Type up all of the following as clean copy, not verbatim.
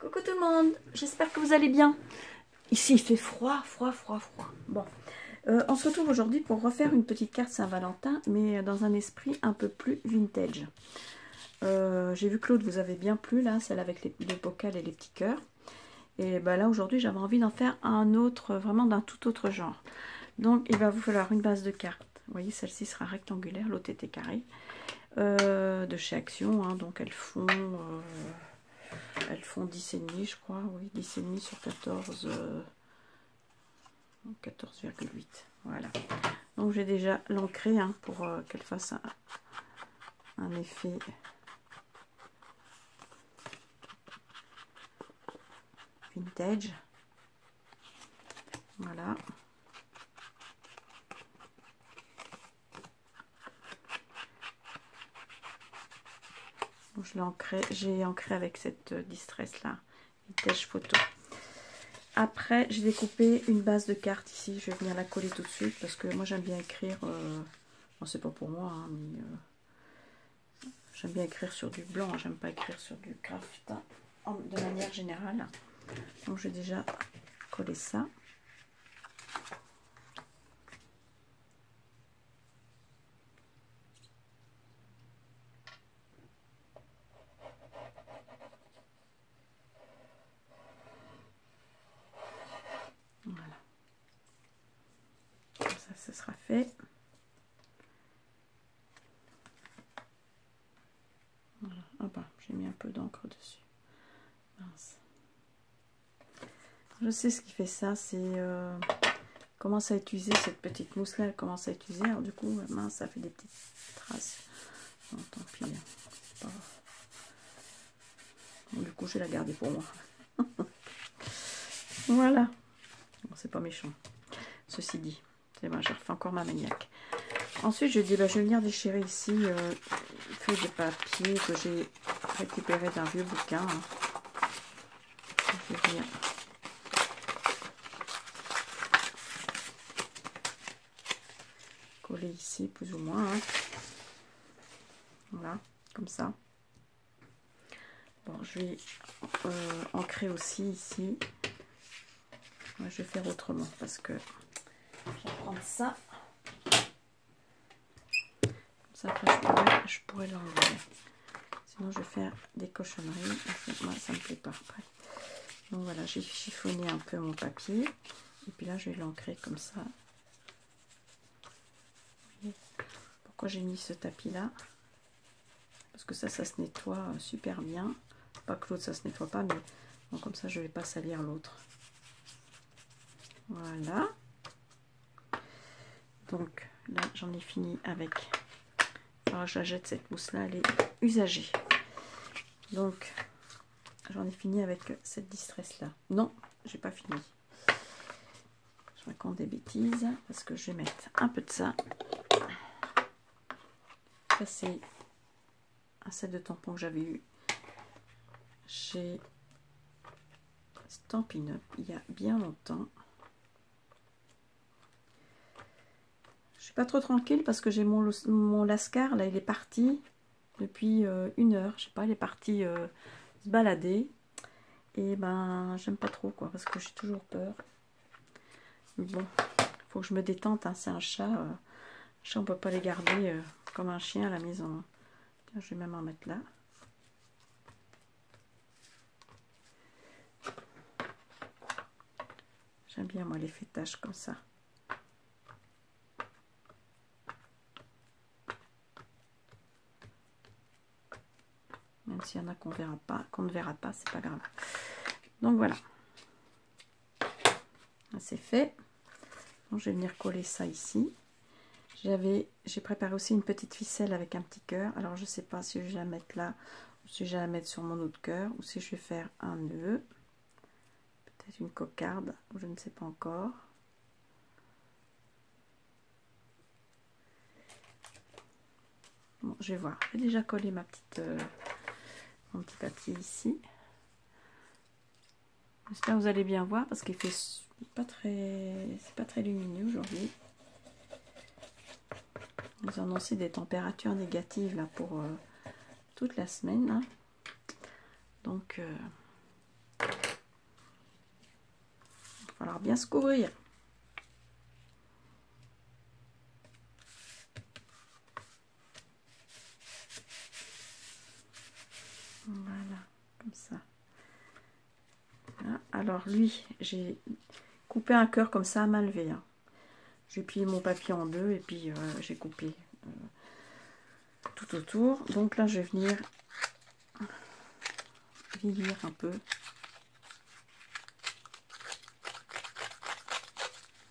Coucou tout le monde, j'espère que vous allez bien. Ici il fait froid. Bon, on se retrouve aujourd'hui pour refaire une petite carte Saint-Valentin, mais dans un esprit un peu plus vintage. J'ai vu Claude vous avez bien plu là, celle avec les bocals et les petits cœurs. Et bah là aujourd'hui j'avais envie d'en faire un autre, vraiment d'un tout autre genre. Donc il va vous falloir une base de cartes. Vous voyez, celle-ci sera rectangulaire, l'autre était carrée. De chez Action, hein, donc elles font 10,5 je crois, oui, 10,5 sur 14, 14,8, voilà. Donc j'ai déjà l'ancré hein, pour qu'elle fasse un effet vintage, voilà. J'ai ancré avec cette distress là, vintage photo. Après j'ai découpé une base de cartes ici, je vais venir la coller tout de suite parce que moi j'aime bien écrire, bon, c'est pas pour moi hein, mais j'aime bien écrire sur du blanc, j'aime pas écrire sur du craft hein, de manière générale. Donc j'ai déjà collé ça. Voilà. Comme ça, ce sera fait. Voilà. Ah bah, j'ai mis un peu d'encre dessus. Mince. Je sais ce qui fait ça, c'est commence à utiliser cette petite mousse là, elle commence à utiliser. Alors du coup, mince, ça fait des petites traces. Bon, tant pis. Pas... Bon, du coup, je vais la garder pour moi. Voilà. Bon, c'est pas méchant. Ceci dit, c'est bon, je refais encore ma maniaque. Ensuite, je dis, bah, je vais venir déchirer ici feuille de papier que j'ai récupéré d'un vieux bouquin. Hein. Je vais venir coller ici, plus ou moins. Hein. Voilà, comme ça. Bon, je vais ancrer aussi ici. Moi, je vais faire autrement parce que je vais prendre ça. Ça, après, je pourrais l'enlever. Sinon, je vais faire des cochonneries. Moi, ça me plaît pas après. Donc voilà, j'ai chiffonné un peu mon papier. Et puis là, je vais l'ancrer comme ça. Pourquoi j'ai mis ce tapis-là? Parce que ça se nettoie super bien. Pas que l'autre, ça se nettoie pas, mais bon, comme ça, je ne vais pas salir l'autre. Voilà. Donc là, j'en ai fini avec... Alors, je la jette cette mousse-là, elle est usagée. Donc, j'en ai fini avec cette distress-là. Non, j'ai pas fini. Je raconte des bêtises parce que je vais mettre un peu de ça. Ça, c'est un set de tampons que j'avais eu chez Stampin' Up il y a bien longtemps. Je suis pas trop tranquille parce que j'ai mon lascar là, il est parti depuis 1 heure. Je sais pas, il est parti se balader et ben j'aime pas trop quoi parce que j'ai toujours peur. Mais bon, faut que je me détente. Hein, c'est un chat. Un chat, on peut pas les garder comme un chien à la maison. Tiens, je vais même en mettre là. J'aime bien moi les fêtages comme ça. Même s'il y en a qu'on verra pas, qu'on ne verra pas, c'est pas grave. Donc voilà. C'est fait. Donc, je vais venir coller ça ici. J'ai préparé aussi une petite ficelle avec un petit cœur. Alors je sais pas si je vais la mettre là, ou si je vais la mettre sur mon autre cœur, ou si je vais faire un nœud. Peut-être une cocarde, je ne sais pas encore. Bon, je vais voir. J'ai déjà collé ma petite, mon petit papier ici. J'espère que vous allez bien voir parce qu'il fait c'est pas très lumineux aujourd'hui. Ils ont annoncé des températures négatives là pour toute la semaine. Hein. Donc falloir bien se couvrir. Voilà, comme ça. Voilà. Alors lui, j'ai coupé un cœur comme ça à main levée. Hein. J'ai plié mon papier en deux et puis j'ai coupé tout autour. Donc là, je vais venir vieillir un peu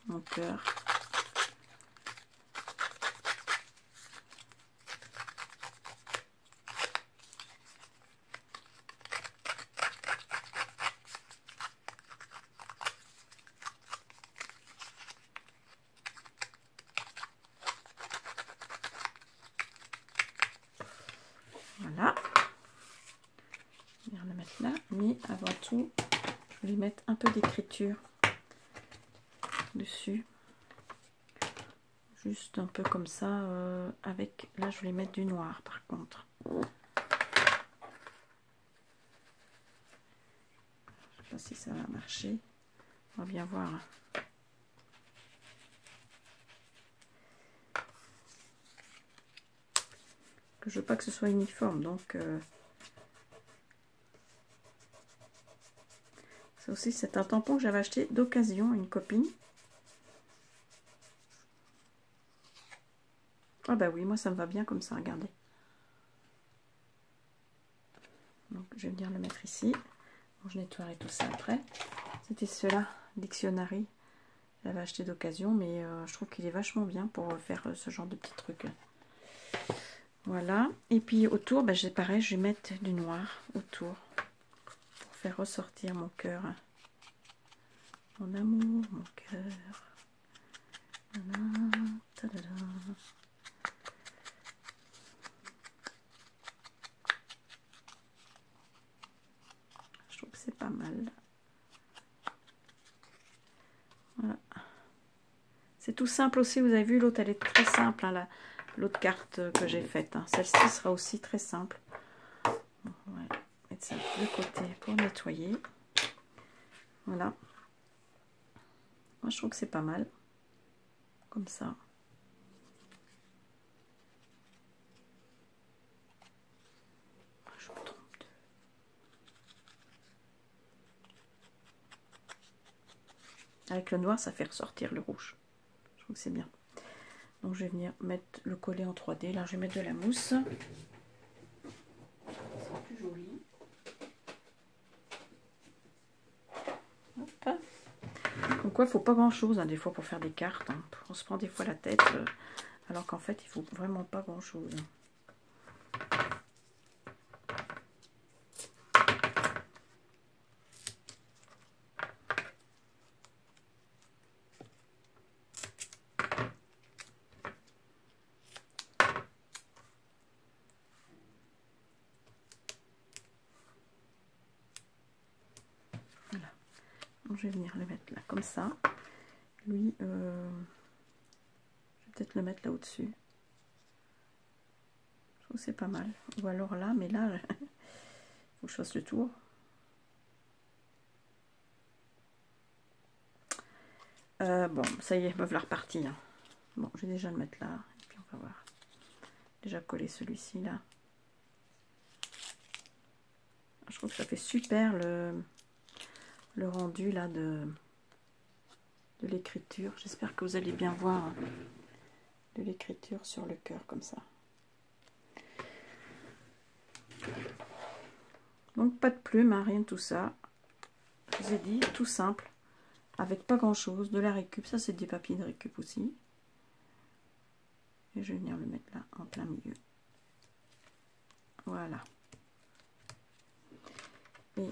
mon cœur. Voilà. Je vais le mettre là, mais avant tout, je vais mettre un peu d'écriture dessus. Juste un peu comme ça, avec, là je vais mettre du noir par contre. Je sais pas si ça va marcher. On va bien voir. Que je veux pas que ce soit uniforme, donc ça aussi c'est un tampon que j'avais acheté d'occasion à une copine. Ah bah oui, moi ça me va bien comme ça, regardez. Donc je vais venir le mettre ici. Bon, je nettoierai tout ça après. C'était cela, Dictionary. J'avais acheté d'occasion, mais je trouve qu'il est vachement bien pour faire ce genre de petits trucs. Voilà. Et puis autour, bah, pareil, je vais mettre du noir autour pour faire ressortir mon cœur. Mon amour, mon cœur. Je trouve que c'est pas mal. Voilà. C'est tout simple aussi, vous avez vu, l'autre elle est très simple, hein, l'autre carte que j'ai faite. Hein. Celle-ci sera aussi très simple. Bon, ouais. Mettre ça de côté pour nettoyer. Voilà. Moi je trouve que c'est pas mal. Comme ça. Je me trompe. Avec le noir, ça fait ressortir le rouge. Je trouve que c'est bien. Donc je vais venir mettre le collet en 3D. Là, je vais mettre de la mousse. C'est plus joli. Hop. Donc ouais, il faut pas grand chose hein, des fois pour faire des cartes. Hein. On se prend des fois la tête, alors qu'en fait, il faut vraiment pas grand chose. Voilà. Donc, je vais venir le mettre là, comme ça. Lui, je vais peut-être le mettre là au-dessus. Je trouve que c'est pas mal. Ou alors là, mais là, il faut que je fasse le tour. Bon, ça y est, me voilà reparti. Hein. Bon, je vais déjà le mettre là, et puis on va voir. Déjà coller celui-ci là. Je trouve que ça fait super le rendu là de l'écriture. J'espère que vous allez bien voir de l'écriture sur le cœur comme ça. Donc pas de plumes, hein, rien de tout ça. Je vous ai dit, tout simple. Avec pas grand chose, de la récup, ça c'est des papiers de récup aussi. Et je vais venir le mettre là, en plein milieu. Voilà. Et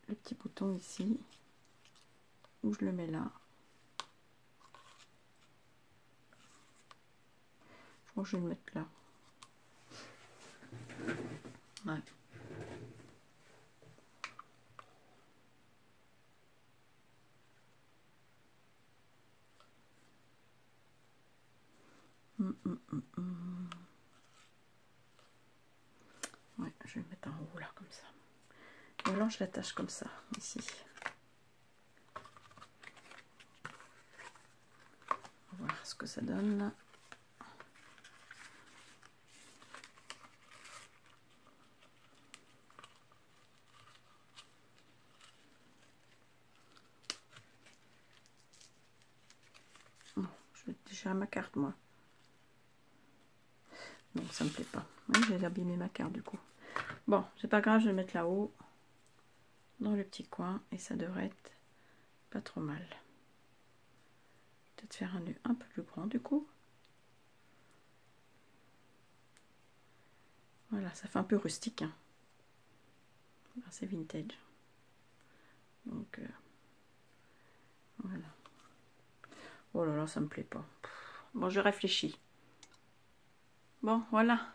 le petit bouton ici, où je le mets là. Je crois que je vais le mettre là. Ouais. Ouais, je vais le mettre en haut là, comme ça. Et alors je l'attache comme ça, ici. ce que ça donne là. Je vais déchirer ma carte moi. Non, ça me plaît pas. Oui, j'ai abîmé ma carte du coup. Bon, c'est pas grave, je vais le mettre là-haut, dans le petit coin, et ça devrait être pas trop mal. Peut-être faire un nœud un peu plus grand du coup. Voilà, ça fait un peu rustique. Hein. C'est vintage. Donc, voilà. Oh là là, ça me plaît pas. Bon, je réfléchis. Bon, voilà.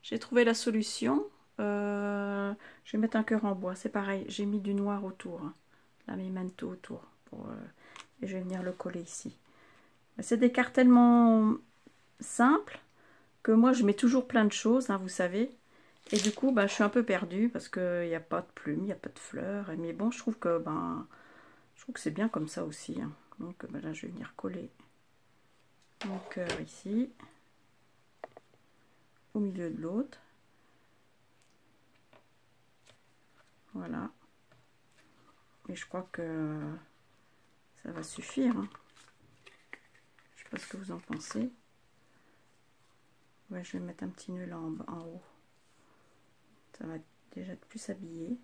J'ai trouvé la solution. Je vais mettre un cœur en bois. C'est pareil, j'ai mis du noir autour. Hein. Là, mes manteaux autour. Et je vais venir le coller ici. C'est des cartes tellement simples que moi, je mets toujours plein de choses, hein, vous savez. Et du coup, bah, je suis un peu perdue parce qu'il n'y a pas de plumes, il n'y a pas de fleurs. Mais bon, je trouve que c'est bien comme ça aussi. Hein. Donc bah, là, je vais venir coller mon cœur ici, au milieu de l'autre. Voilà. Et je crois que ça va suffire. Hein. Je ne sais pas ce que vous en pensez. Ouais, je vais mettre un petit nœud là en haut. Ça va déjà être plus habillé.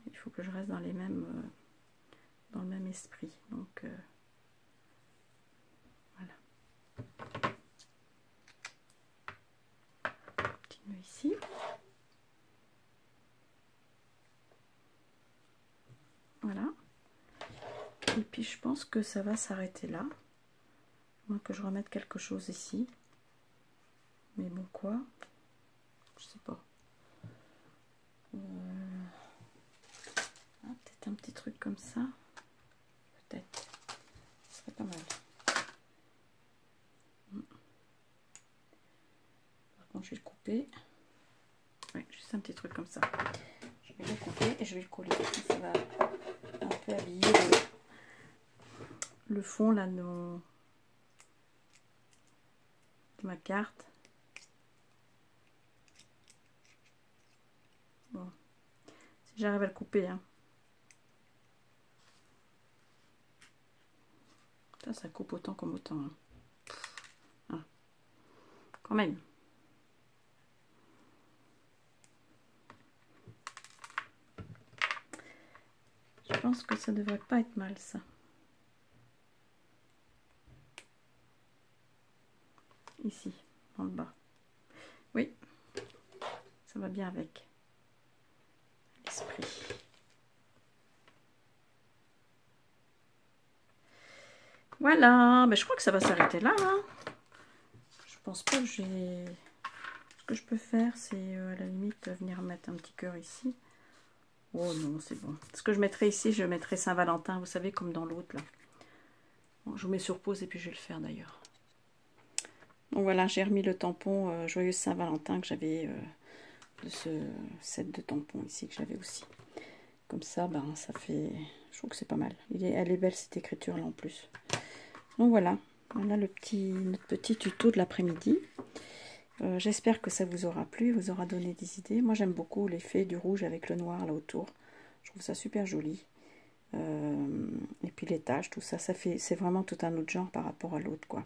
Il faut que je reste dans les mêmes, dans le même esprit. Donc voilà. Petit nœud ici. Voilà. Et puis je pense que ça va s'arrêter là. Moins que je remette quelque chose ici. Mais bon, quoi? Je sais pas. Peut-être un petit truc comme ça. Peut-être. Ce serait pas mal. Par contre, je vais le couper. Ouais, juste un petit truc comme ça. Je vais le couper et je vais le coller. Ça va un peu habiller le fond là de ma carte. Bon, si j'arrive à le couper, hein. Ça coupe autant comme autant. Hein. Ah. Quand même. Je pense que ça devrait pas être mal ça. Ici, en bas. Oui, ça va bien avec l'esprit. Voilà, ben, je crois que ça va s'arrêter là. Hein. Je pense pas que j'ai... Ce que je peux faire, c'est à la limite venir mettre un petit cœur ici. Oh non, c'est bon. Ce que je mettrai ici, je mettrai Saint-Valentin, vous savez, comme dans l'autre là. Bon, je vous mets sur pause et puis je vais le faire d'ailleurs. Donc voilà, j'ai remis le tampon Joyeuse Saint-Valentin que j'avais de ce set de tampons ici que j'avais aussi. Comme ça, ben, ça fait... Je trouve que c'est pas mal. Elle est belle cette écriture là en plus. Donc voilà, voilà notre petit tuto de l'après-midi. J'espère que ça vous aura plu, vous aura donné des idées. Moi j'aime beaucoup l'effet du rouge avec le noir là autour. Je trouve ça super joli. Et puis les taches, tout ça, c'est vraiment tout un autre genre par rapport à l'autre quoi.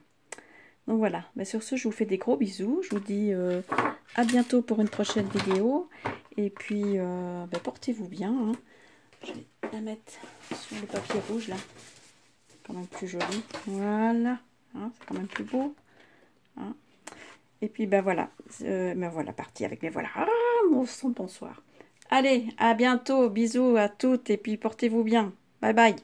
Donc voilà, ben, sur ce je vous fais des gros bisous. Je vous dis à bientôt pour une prochaine vidéo. Et puis ben, portez-vous bien. Hein. Je vais la mettre sur le papier rouge là. Quand même plus joli. Voilà. Hein, c'est quand même plus beau. Hein. Et puis ben voilà, me voilà partie avec mes voilà. Ah, mon son bonsoir. Allez, à bientôt, bisous à toutes et puis portez-vous bien. Bye bye.